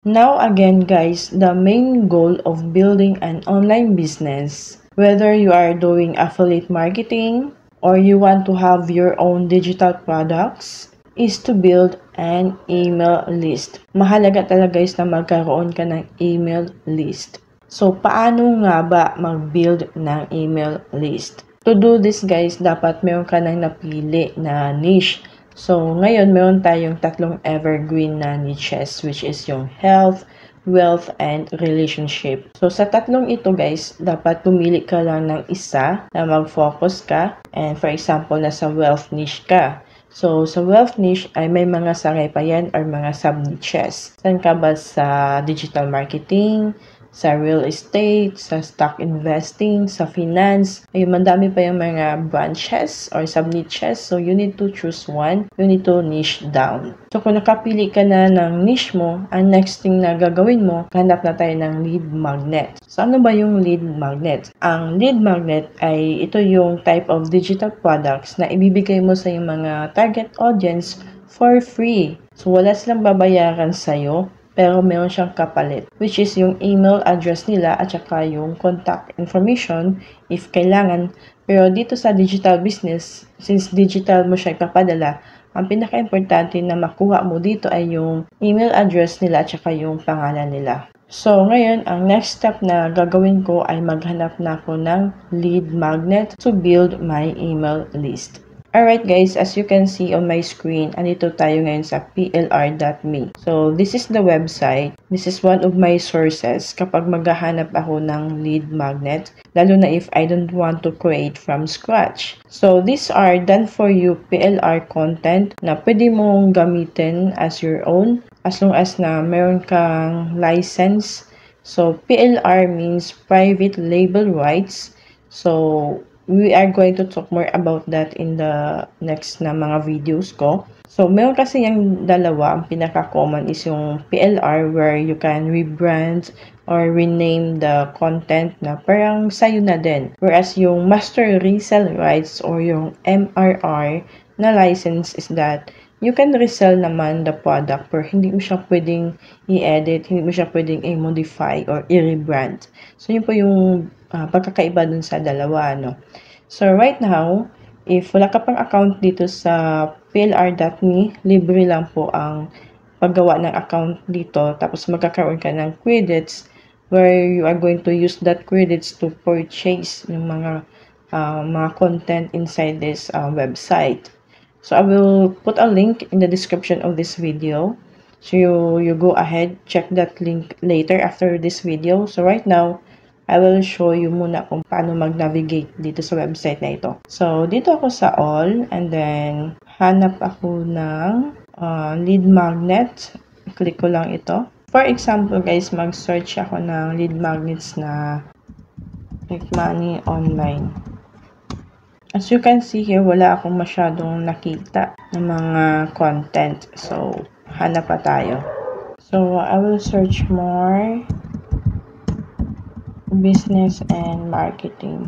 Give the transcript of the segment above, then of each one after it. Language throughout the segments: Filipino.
Now again guys, the main goal of building an online business, whether you are doing affiliate marketing or you want to have your own digital products, is to build an email list. Mahalaga talaga guys na magkaroon ka ng email list. So, paano nga ba mag-build ng email list? To do this guys, dapat meron ka nang napili na niche. So, ngayon meron tayong tatlong evergreen na niches, which is yung health, wealth, and relationship. So, sa tatlong ito guys, dapat pumili ka lang ng isa na mag-focus ka. And for example, nasa wealth niche ka. So, sa wealth niche ay may mga sangay pa yan or mga sub-niches. Saan ka ba sa digital marketing, sa real estate, sa stock investing, sa finance. Ayun, madami pa yung mga branches or sub-niches. So, you need to choose one. You need to niche down. So, kung nakapili ka na ng niche mo, ang next thing na gagawin mo, hanap na tayo ng lead magnet. So, ano ba yung lead magnet? Ang lead magnet ay ito yung type of digital products na ibibigay mo sa yung mga target audience for free. So, wala silang babayaran sa'yo, pero meron siyang kapalit, which is yung email address nila at saka yung contact information if kailangan. Pero dito sa digital business, since digital mo siya ipapadala, ang pinaka-importante na makuha mo dito ay yung email address nila at saka yung pangalan nila. So, ngayon, ang next step na gagawin ko ay maghanap na ako ng lead magnet to build my email list. Alright guys, as you can see on my screen, andito tayo ngayon sa plr.me. So, this is the website. This is one of my sources kapag maghahanap ako ng lead magnet, lalo na if I don't want to create from scratch. So, these are done for you PLR content na pwede mong gamitin as your own as long as na meron kang license. So, PLR means private label rights. So, we are going to talk more about that in the next na mga videos ko. So, meron kasi yung dalawa. Ang pinaka-common is yung PLR where you can rebrand or rename the content na parang sa'yo na din. Whereas yung master resale rights or yung MRR na license is that you can resell naman the product pero hindi mo siya pwedeng i-edit, hindi mo siya pwedeng i-modify or i-rebrand. So, yun po yung pagkakaiba dun sa dalawa, no? So, right now, if wala ka pang account dito sa plr.me, libre lang po ang paggawa ng account dito. Tapos, magkakaroon ka ng credits where you are going to use that credits to purchase yung mga content inside this website. So, I will put a link in the description of this video. So, you go ahead, check that link later after this video. So, right now, I will show you muna kung paano mag-navigate dito sa website na ito. So, dito ako sa all and then hanap ako ng lead magnet. Click ko lang ito. For example guys, mag-search ako ng lead magnets na Make Money Online. As you can see here, wala akong masyadong nakita ng mga content. So, hanap pa tayo. So, I will search more business and marketing.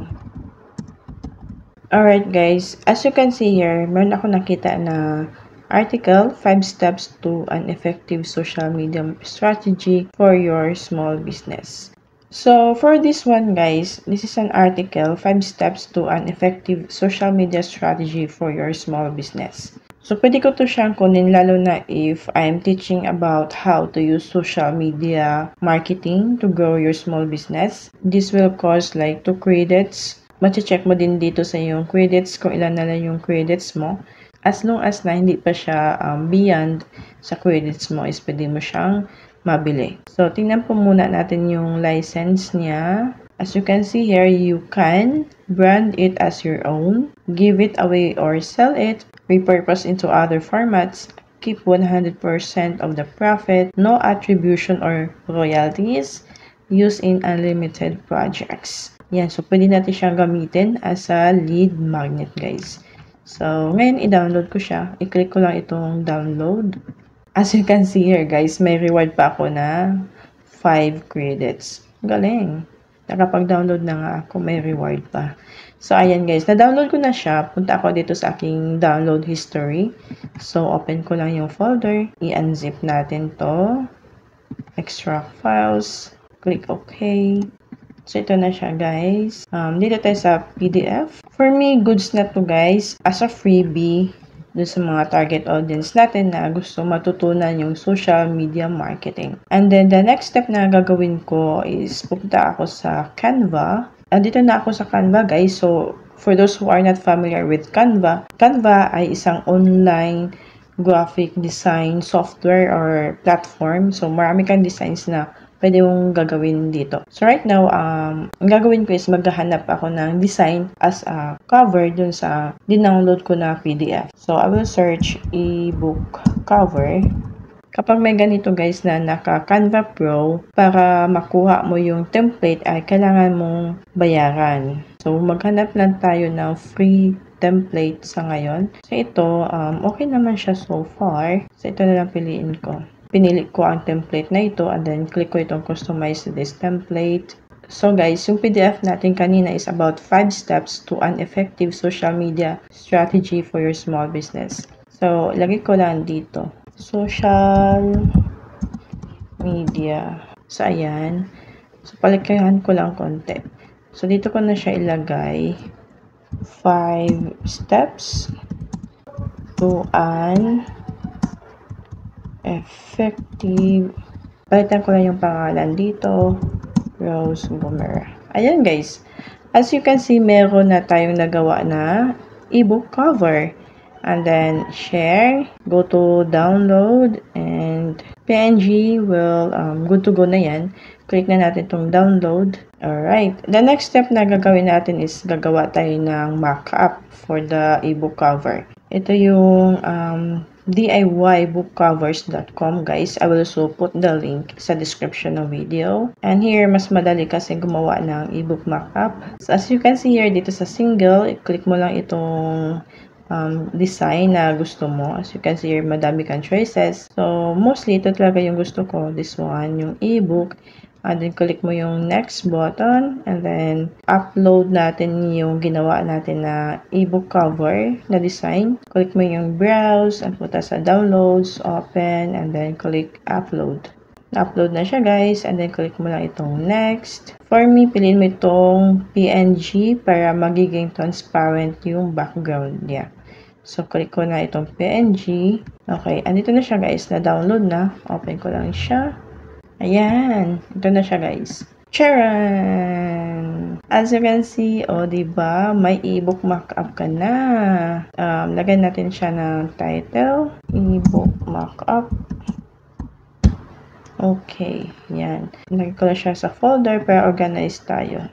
Alright guys, as you can see here, meron ako nakita na article, 5 steps to an effective social media strategy for your small business. So for this one guys, this is an article, 5 steps to an effective social media strategy for your small business. So, pwede ko to siyang kunin lalo na if I'm teaching about how to use social media marketing to grow your small business. This will cost like 2 credits. Mache-check mo din dito sa yung credits kung ilan na lang yung credits mo. As long as na hindi pa siya beyond sa credits mo is pwede mo siyang mabili. So, tingnan po muna natin yung license niya. As you can see here, you can brand it as your own, give it away or sell it, repurpose into other formats, keep 100% of the profit, no attribution or royalties, use in unlimited projects. Yan, so pwede natin siyang gamitin as a lead magnet guys. So, ngayon i-download ko siya. I-click ko lang itong download. As you can see here guys, may reward pa ako na 5 credits. Galing! Nakapag-download na nga ako, may reward pa. So, ayan guys, na-download ko na siya. Punta ako dito sa aking download history. So, open ko lang yung folder. I-unzip natin to. extract files, click OK. So, ito na siya, guys. Dito tayo sa PDF. For me, goods na to, guys, as a freebie dun sa mga target audience natin na gusto matutunan yung social media marketing. And then, the next step na gagawin ko is pupunta ako sa Canva. Dito na ako sa Canva, guys. So, for those who are not familiar with Canva, Canva ay isang online graphic design software or platform. So, marami kang designs na pwede mong gagawin dito. So, right now, ang gagawin ko is maghahanap ako ng design as a cover dun sa dinownload ko na PDF. So, I will search ebook cover. Kapag may ganito, guys, na naka Canva Pro, para makuha mo yung template ay kailangan mong bayaran. So, maghanap lang tayo ng free template sa ngayon. So, ito, okay naman siya so far. So, ito na lang piliin ko. Pinili ko ang template na ito and then click ko itong customize this template. So guys, yung PDF natin kanina is about 5 steps to an effective social media strategy for your small business. So, ilagay ko lang dito. Social media. So, ayan. So, palikayan ko lang konti. So, dito ko na siya ilagay. 5 steps to an effective. Palitan ko lang yung pangalan dito. Rose Gomera. Ayan, guys. As you can see, meron na tayong nagawa na ebook cover. And then, share. Go to download. And PNG will, good to go na yan. Click na natin itong download. Alright. The next step na gagawin natin is gagawa tayo ng mock-up for the ebook cover. Ito yung, DIYbookcovers.com, guys. I will also put the link sa description ng video. And here, mas madali kasi gumawa ng ebook markup. So, as you can see here, dito sa single, i-click mo lang itong design na gusto mo. As you can see here, madami kang choices. So, mostly, ito talaga yung gusto ko. This one, yung ebook. And then, click mo yung next button. And then, upload natin yung ginawa natin na ebook cover na design. Click mo yung browse. And punta sa downloads, open. And then, click upload. Na-upload na siya, guys. And then, click mo lang itong next. For me, piliin mo itong PNG para magiging transparent yung background niya. So, click ko na itong PNG. Okay. Andito na siya, guys. Na-download na. Open ko lang siya. Ayan. Ito na siya, guys. Charan! As you can see, diba? May ebook markup ka na. Lagyan natin siya ng title. Ebook markup. Okay. Yan. Lagay ko na siya sa folder para organize tayo.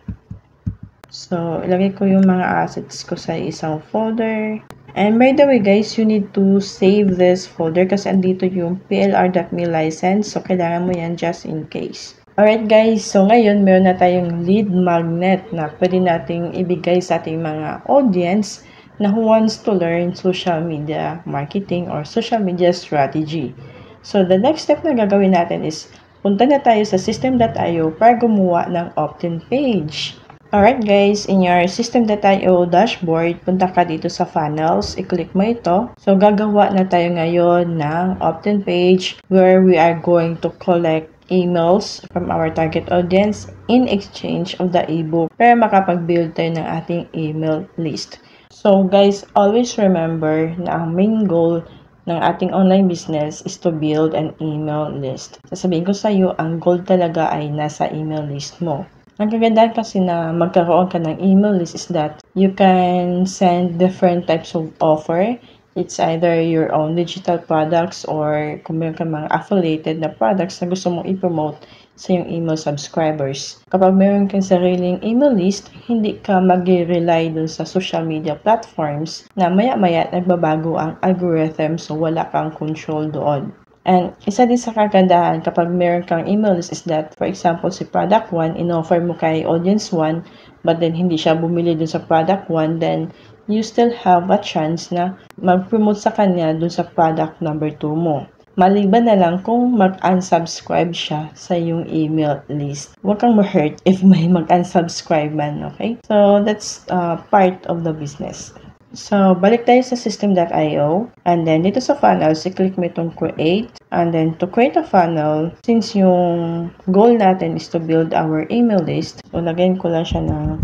So, ilagay ko yung mga assets ko sa isang folder. And by the way, guys, you need to save this folder kasi andito yung plr.me license. So, kailangan mo yan just in case. Alright, guys. So, ngayon, meron na tayong lead magnet na pwede nating ibigay sa ating mga audience na who wants to learn social media marketing or social media strategy. So, the next step na gagawin natin is punta na tayo sa system.io para gumawa ng opt-in page. Alright, guys, in your system.io dashboard, punta ka dito sa funnels, i-click mo ito. So, gagawa na tayo ngayon ng opt-in page where we are going to collect emails from our target audience in exchange of the ebook para makapag-build tayo ng ating email list. So, guys, always remember na ang main goal ng ating online business is to build an email list. Sasabihin ko sa iyo, ang goal talaga ay nasa email list mo. Ang kagandahan kasi na magkaroon ka ng email list is that you can send different types of offer. It's either your own digital products or kung meron ka mga affiliated na products na gusto mong i-promote sa iyong email subscribers. Kapag meron kang sariling email list, hindi ka mag-rely dun sa social media platforms na maya-maya nagbabago ang algorithm so wala kang control doon. And isa din sa kagandahan kapag meron kang email list is that, for example, si product 1, in-offer mo kay audience 1, but then hindi siya bumili dun sa product 1, then you still have a chance na mag-promote sa kanya dun sa product number 2 mo. Maliban na lang kung mag-unsubscribe siya sa yung email list. Huwag kang ma-hurt if may mag-unsubscribe man, okay? So, that's part of the business. So, balik tayo sa system.io. And then, dito sa funnels, i-click mo itong create. And then, to create a funnel, since yung goal natin is to build our email list, so, lagyan ko lang siya ng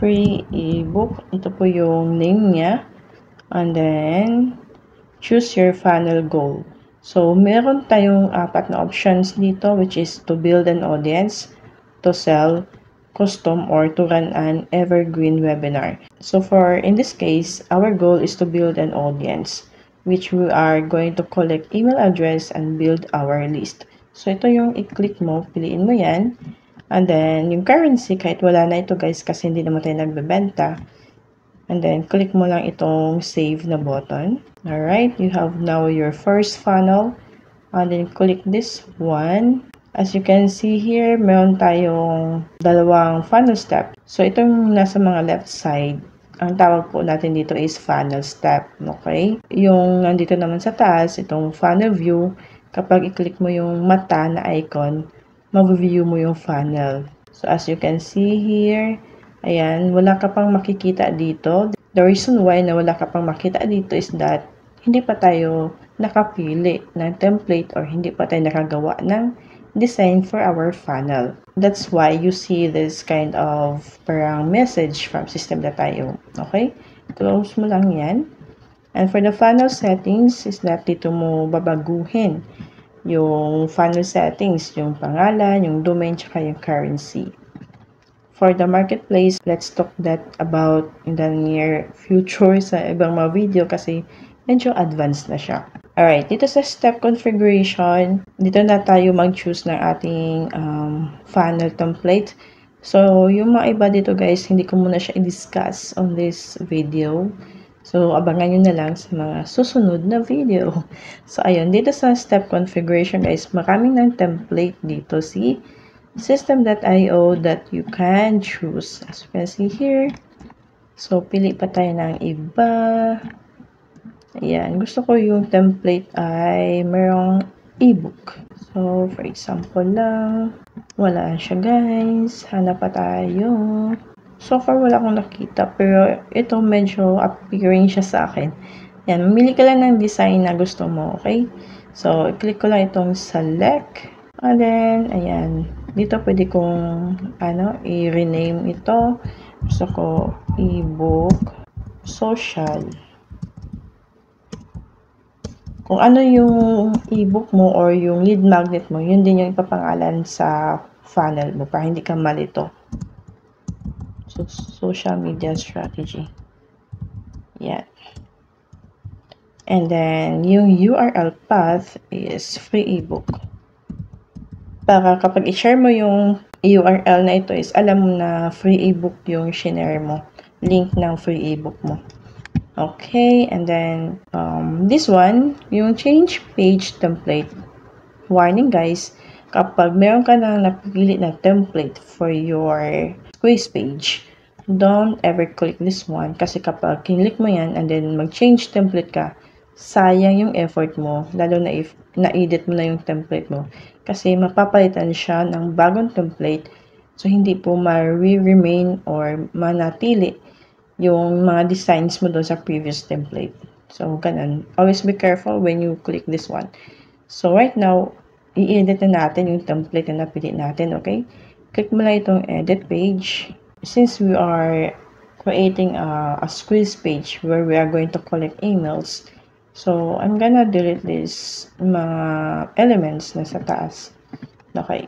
free ebook. Ito po yung name niya. And then, choose your funnel goal. So, meron tayong 4 na options dito, which is to build an audience, to sell, custom, or to run an evergreen webinar. So, in this case, our goal is to build an audience, which we are going to collect email address and build our list. So, ito yung i-click mo, piliin mo yan. And then, yung currency, kahit wala na ito guys, kasi hindi naman tayo nagbebenta. And then, click mo lang itong save na button. Alright, you have now your first funnel. And then, click this one. As you can see here, meron tayong dalawang funnel step. So, itong nasa mga left side, ang tawag po natin dito is funnel step. Okay? Yung nandito naman sa taas, itong funnel view, kapag i-click mo yung mata na icon, ma-view mo yung funnel. So, as you can see here, ayan, wala ka pang makikita dito. The reason why na wala ka pang makita dito is that hindi pa tayo nakapili ng template or hindi pa tayo nakagawa ng design for our funnel. That's why you see this kind of parang message from system.io. Okay? Close mo lang yan. And for the funnel settings is that dito mo babaguhin yung funnel settings, yung pangalan, yung domain, tsaka yung currency. For the marketplace, let's talk that about in the near future sa ibang mga video kasi medyo advanced na siya. Alright, dito sa step configuration, dito na tayo mag-choose ng ating funnel template. So, yung mga iba dito guys, hindi ko muna siya i-discuss on this video. So, abangan nyo na lang sa mga susunod na video. So, ayun, dito sa step configuration guys, maraming ng template dito. See? System.io that you can choose. As you can see here. So, pili pa tayo ng iba. Ayan. Gusto ko yung template ay mayroong ebook. So, for example lang. Wala siya guys. Hanap pa tayo. So far, wala akong nakita. Pero ito medyo appearing siya sa akin. Ayan. Mamili ka lang ng design na gusto mo. Okay? So, i-click ko lang itong select. And then, ayan. Dito pwede kong i-rename ito. Gusto ko ebook social. Kung ano yung ebook mo or yung lead magnet mo, yun din yung ipapangalan sa funnel mo para hindi ka malito. So, social media strategy. Yan. And then, yung URL path is free ebook. Para kapag i-share mo yung URL na ito is alam mo na free ebook yung shinare mo. Link ng free ebook mo. Okay, and then this one, yung change page template. Warning guys, kapag meron ka nang napili na template for your quiz page, don't ever click this one kasi kapag click mo yan and then mag-change template ka, sayang yung effort mo, lalo na if na-edit mo na yung template mo. Kasi mapapalitan siya ng bagong template. So, hindi po ma-remain or manatili yung mga designs mo doon sa previous template. So, ganun. Always be careful when you click this one. So, right now, i-edit na natin yung template na napili natin, okay? Click mo lang itong edit page. Since we are creating a quiz page where we are going to collect emails, so, I'm gonna delete these mga elements na sa taas. Okay.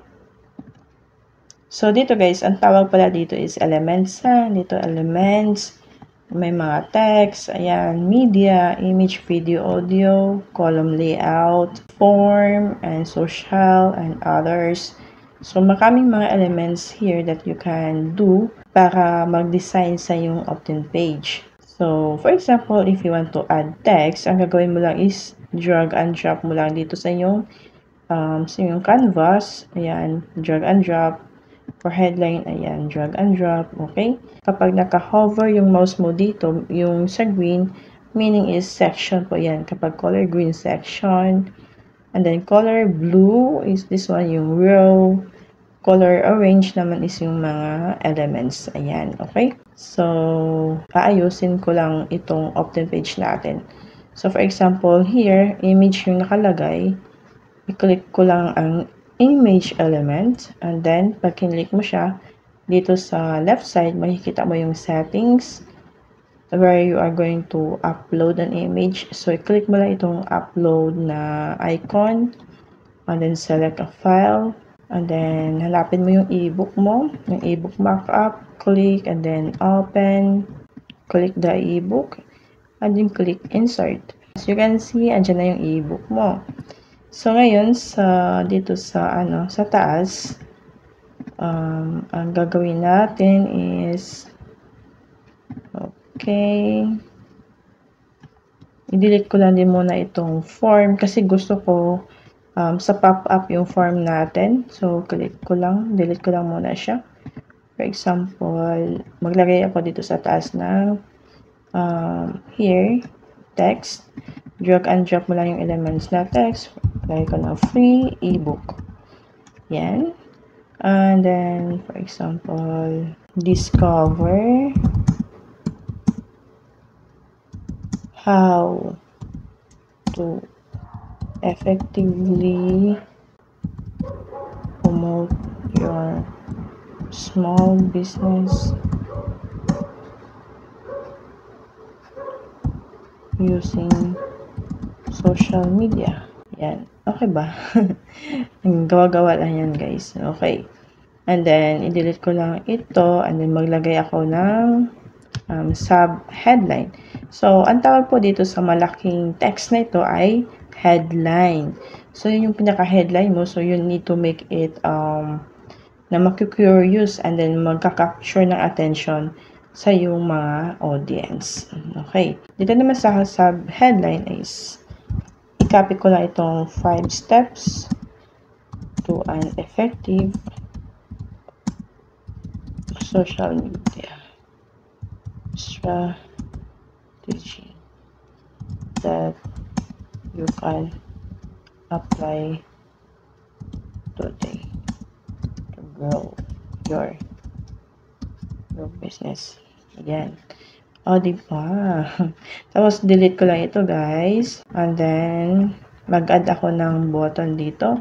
So, dito guys, ang tawag pala dito is elements. Dito elements. May mga text. Ayan, media, image, video, audio, column layout, form, and social, and others. So, maraming mga elements here that you can do para mag-design sa yung opt-in page. So, for example, if you want to add text, ang gagawin mo lang is drag and drop mo lang dito sa yung canvas. Ayan, drag and drop. For headline, ayan, drag and drop. Okay? Kapag naka-hover yung mouse mo dito, yung sa green, meaning is section po yan. Kapag color green, section. And then color blue is this one, yung row. color orange naman is yung mga elements. Ayan, okay? So, aayusin ko lang itong opt-in page natin. So, for example, here, image yung nakalagay. I-click ko lang ang image element. And then, pag kinlik mo siya, dito sa left side, makikita mo yung settings where you are going to upload an image. So, i-click mo lang itong upload na icon. And then, select a file. And then, hanapin mo yung ebook mo, yung ebook markup, click, and then open, click the ebook, and then click insert. As you can see, andyan na yung ebook mo. So, ngayon, dito sa taas, ang gagawin natin is, okay, i-delete ko lang din muna itong form kasi gusto ko sa pop-up yung form natin. So, click ko lang, delete ko lang muna siya. For example, maglagay ako dito sa taas ng here, text. Drag and drop mo lang yung elements na text. Lagay ko ng free ebook. Yan. And then, for example, discover how to effectively promote your small business using social media. Yan. Okay ba? Gawa-gawa lang yan, guys. Okay. And then, i-delete ko lang ito. And then, maglagay ako ng sub-headline. So, ang tawag po dito sa malaking text na ito ay headline. So, yun yung pinaka-headline mo. So, you need to make it na maku-curious and then magka-capture ng attention sa yung mga audience. Okay. Dito naman sa sub-headline is i-copy ko lang itong 5 steps to an effective social media strategy that you can apply today to grow your business. Ayan. O, diba? Tapos, delete ko lang ito, guys. And then, mag-add ako ng button dito.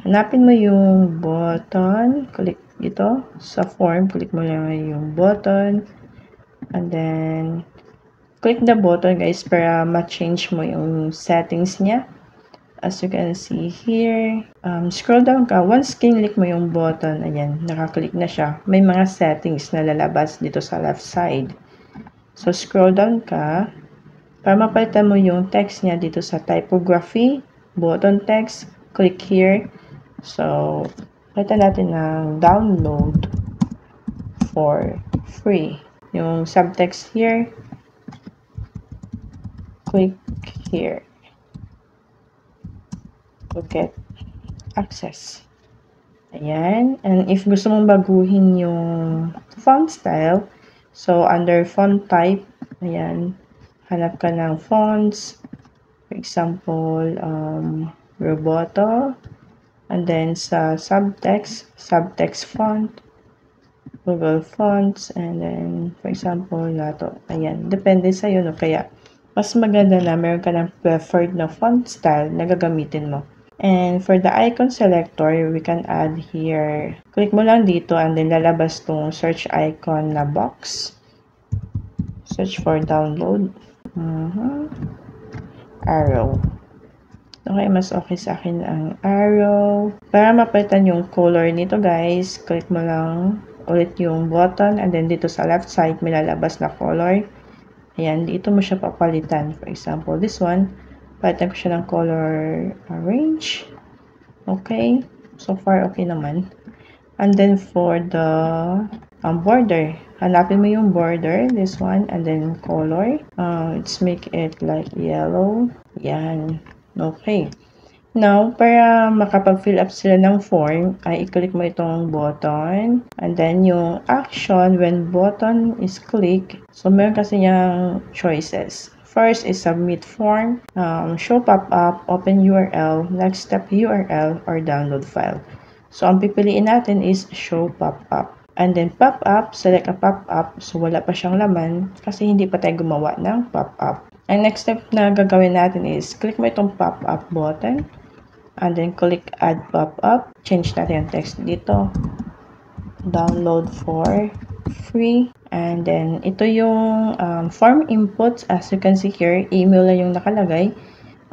Hanapin mo yung button. Click dito. Sa form, click mo lang yung button. And then, click the button, guys, para ma-change mo yung settings niya. As you can see here, scroll down ka. Once kinlik mo yung button, ayan, nakaklik na siya. May mga settings na lalabas dito sa left side. So, scroll down ka para mapalitan mo yung text niya dito sa typography, button text, click here. So, palitan natin ng download for free. Yung subtext here, click here to get access. Ayan. And if gusto mong baguhin yung font style, so under font type, ayan, hanap ka ng fonts. For example, Roboto. And then sa subtext font, Google Fonts. And then, for example, nato. Ayan. Depende sa'yo, no? Kaya, mas maganda na meron ka ng preferred na font style na gagamitin mo. And for the icon selector, we can add here. Click mo lang dito and then lalabas tong search icon na box. Search for download. Arrow. Okay, mas okay sa akin ang arrow. Para mapalitan yung color nito, guys, click mo lang ulit yung button and then dito sa left side may lalabas na color. Ayan, dito mo siya papalitan. For example, this one. Palitan ko siya ng color orange. Okay. So far, okay naman. And then for the border, hanapin mo yung border, this one, and then color. Let's make it like yellow. Yan. Okay. Now, para makapag-fill up sila ng form, ay i-click mo itong button. And then yung action, when button is click, so meron kasi niyang choices. First is submit form, show pop-up, open URL, next step URL, or download file. So, ang pipiliin natin is show pop-up. And then pop-up, select a pop-up. So, wala pa siyang laman kasi hindi pa tayo gumawa ng pop-up. Ang next step na gagawin natin is click mo itong pop-up button. And then click add pop-up. Change natin yung text dito. Download for free. And then, ito yung form inputs. As you can see here, email na yung nakalagay.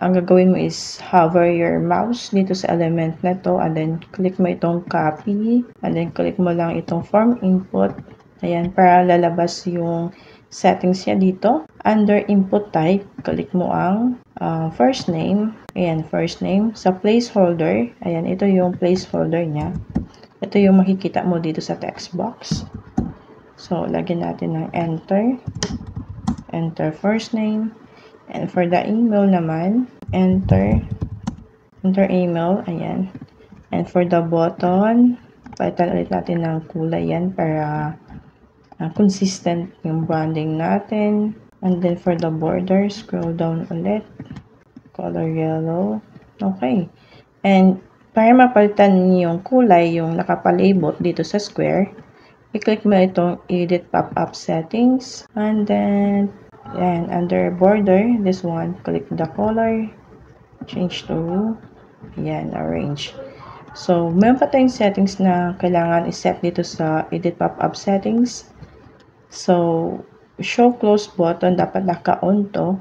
Ang gagawin mo is hover your mouse dito sa element na to. And then, click mo itong copy. And then, click mo lang itong form input. Ayan, para lalabas yung settings niya dito. Under input type, click mo ang first name. Ayan, first name. Sa placeholder, ayan, ito yung placeholder niya. Ito yung makikita mo dito sa text box. So, lagyan natin ng enter. Enter first name. And for the email naman, enter email. Ayan. And for the button, palitan ulit natin ng kulay yan para consistent yung branding natin. And then for the border, scroll down ulit. Color yellow. Okay. And para mapalitan yung kulay, yung nakapalabot dito sa square, i-click mo itong edit pop-up settings. And then, yan, under border, this one, click the color. Change to, yan, orange. So, meron pa tayong settings na kailangan i-set dito sa edit pop-up settings. So, show close button, dapat naka-on to.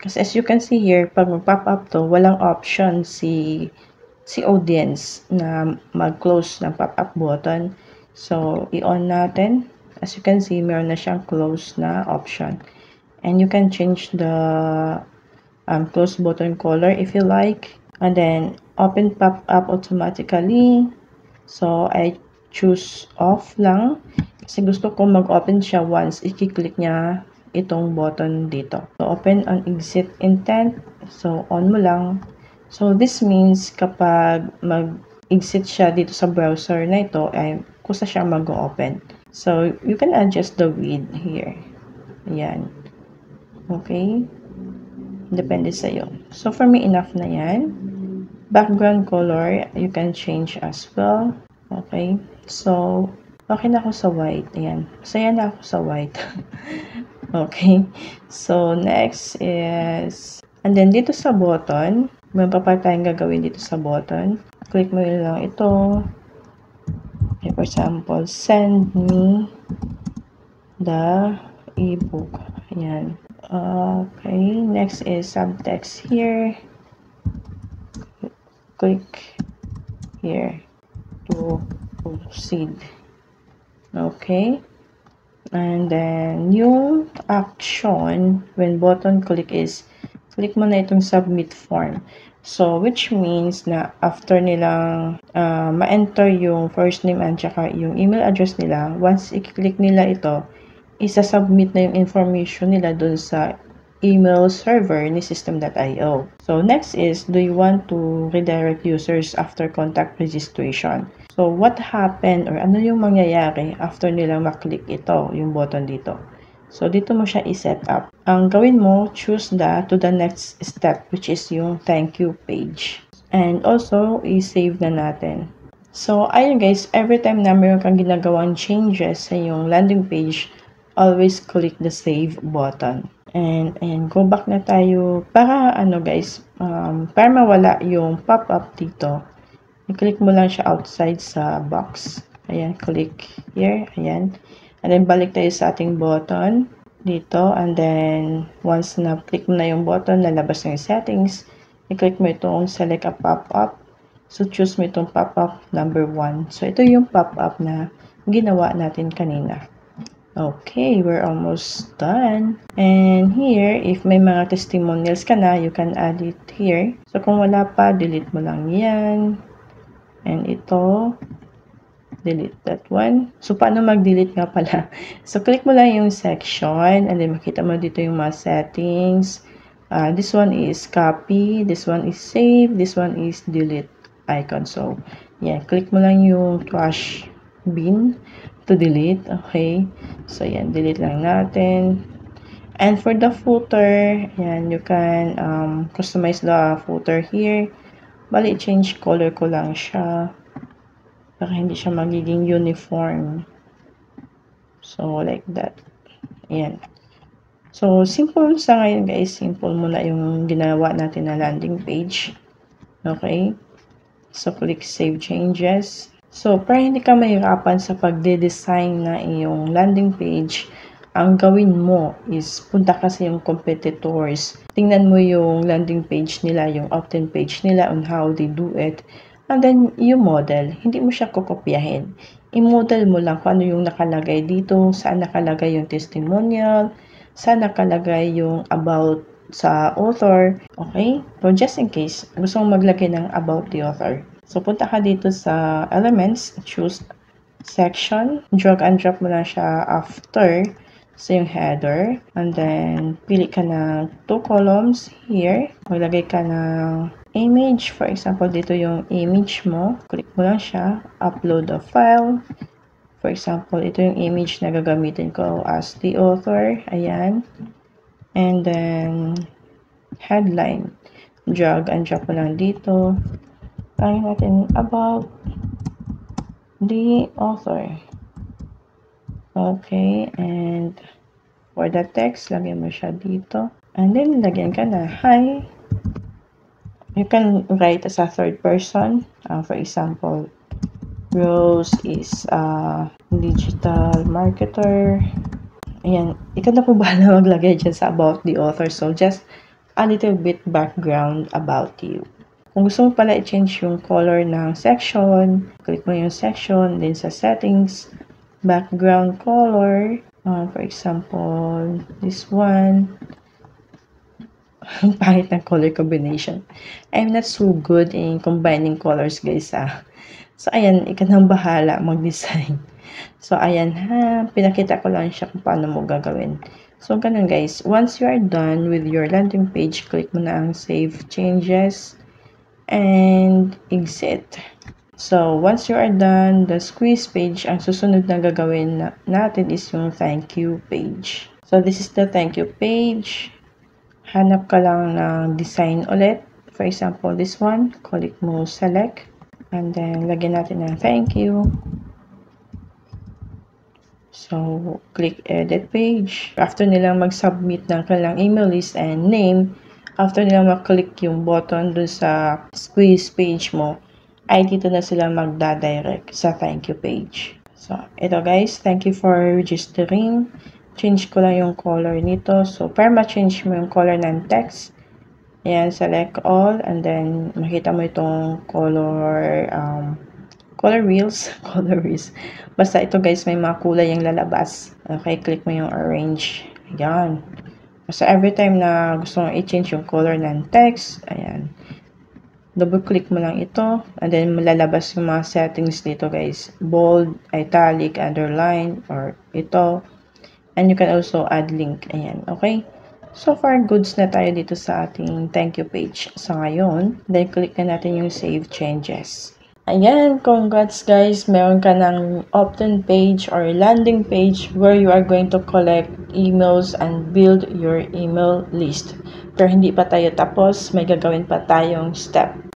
Kasi as you can see here, pag mag-pop up to, walang option si audience na mag-close ng pop-up button. So, i-on natin. As you can see, meron na siyang close na option. And you can change the close button color if you like. And then, open pop-up automatically. So, I choose off lang. Kasi gusto ko mag-open siya once i-click niya itong button dito. So, open on exit intent. So, on mo lang. So, this means kapag mag-exit siya dito sa browser na ito, ay kusa siya mag-open. So, you can adjust the width here. Ayan. Okay? Depende sa'yo. So, for me, enough na yan. Background color, you can change as well. Okay? So, okay na ako sa white. Ayan. Masaya na ako sa white. Okay? So, next is, and then dito sa button, may pa tayong gagawin dito sa button. Click mo lang ito. Okay, for example, send me the ebook. Ayan. Okay, next is subtext here. Click here to proceed. Okay. And then, yung action when button click is click mo na itong submit form. So, which means na after nilang ma-enter yung first name and saka yung email address nila, once i-click nila ito, isa-submit na yung information nila dun sa email server ni system.io. So, next is, do you want to redirect users after contact registration? So, what happened or ano yung mangyayari after nilang maklik ito, yung button dito? So, dito mo siya i-set up. Ang gawin mo, choose to the next step, which is yung thank you page. And also, i-save na natin. So, ayun guys, every time na mayroon kang ginagawang changes sa yung landing page, always click the save button. And go back na tayo. Para guys, para mawala yung pop-up dito, i-click mo lang siya outside sa box. Ayan, click here. Ayan. And then, balik tayo sa ating button dito. And then, once na click mo na yung button, lalabas na yung settings. I-click mo itong select a pop-up. So, choose mo itong pop-up number 1. So, ito yung pop-up na ginawa natin kanina. Okay, we're almost done. And here, if may mga testimonials ka na, you can add it here. So, kung wala pa, delete mo lang yan. And ito, delete that one. So, paano mag-delete nga pala? So, click mo lang yung section and then makita mo dito yung mga settings. This one is copy. This one is save. This one is delete icon. So, yeah, click mo lang yung trash bin to delete. Okay. So, yan, delete lang natin. And for the footer, yan, you can customize the footer here. Bali, change color ko lang siya. para hindi siya magiging uniform. So, like that. Ayan. So, simple sa ngayon guys. Simple muna yung ginawa natin na landing page. Okay? So, click Save Changes. So, para hindi ka mahirapan sa pagde-design na iyong landing page, ang gawin mo is punta ka sa yung competitors. Tingnan mo yung landing page nila, yung opt-in page nila on how they do it. And then, yung model, hindi mo siya kukopyahin. I-model mo lang kung ano yung nakalagay dito, saan nakalagay yung testimonial, saan nakalagay yung about sa author. Okay? So, just in case, gusto mong maglagay ng about the author. So, punta ka dito sa elements, choose section, drag and drop mo lang siya after sa yung header, and then pili ka ng 2 columns here, maglagay ka ng image, for example dito yung image mo, click mo lang siya, upload a file, for example ito yung image na gagamitin ko as the author, ayan, and then headline, drag and drop mo lang dito, tayo natin about the author. Okay, and for the text, lagyan mo siya dito. And then, lagyan ka na, hi. You can write as a third person. For example, Rose is a digital marketer. Ayan, ikaw na po bahala maglagay dyan sa about the author. So, just a little bit background about you. Kung gusto mo pala i-change yung color ng section, click mo yung section, then sa settings, background color, for example, this one, pangit ng color combination. I'm not so good in combining colors guys So ayan, ikaw nang bahala mag-design. So ayan ha, pinakita ko lang siya kung paano mo gagawin. So ganun guys, once you are done with your landing page, click mo na ang Save Changes and exit. So, once you are done, the squeeze page, ang susunod na gagawin natin is yung thank you page. So, this is the thank you page. Hanap ka lang ng design ulit. For example, this one. Click mo select. And then, lagyan natin ng thank you. So, click edit page. After nilang mag-submit ng kanilang email list and name, after nilang mag-click yung button dun sa squeeze page mo, ay dito na sila magdadirect sa thank you page. So, ito guys, thank you for registering. Change ko lang yung color nito. So, para ma-change mo yung color ng text, ayan, select all, and then makita mo itong color wheels. Basta ito guys, may mga kulay yung lalabas. Okay, click mo yung orange. Ayan. Basta every time na gusto mong i-change yung color ng text, ayan, double click mo lang ito, and then malalabas yung mga settings dito guys, bold, italic, underline, or ito, and you can also add link. Ayan, okay, so far goods na tayo dito sa ating thank you page. So ngayon, then click na natin yung save changes. Ayan, congrats guys, meron ka ng opt-in page or landing page where you are going to collect emails and build your email list. Pero hindi pa tayo tapos, may gagawin pa tayong step.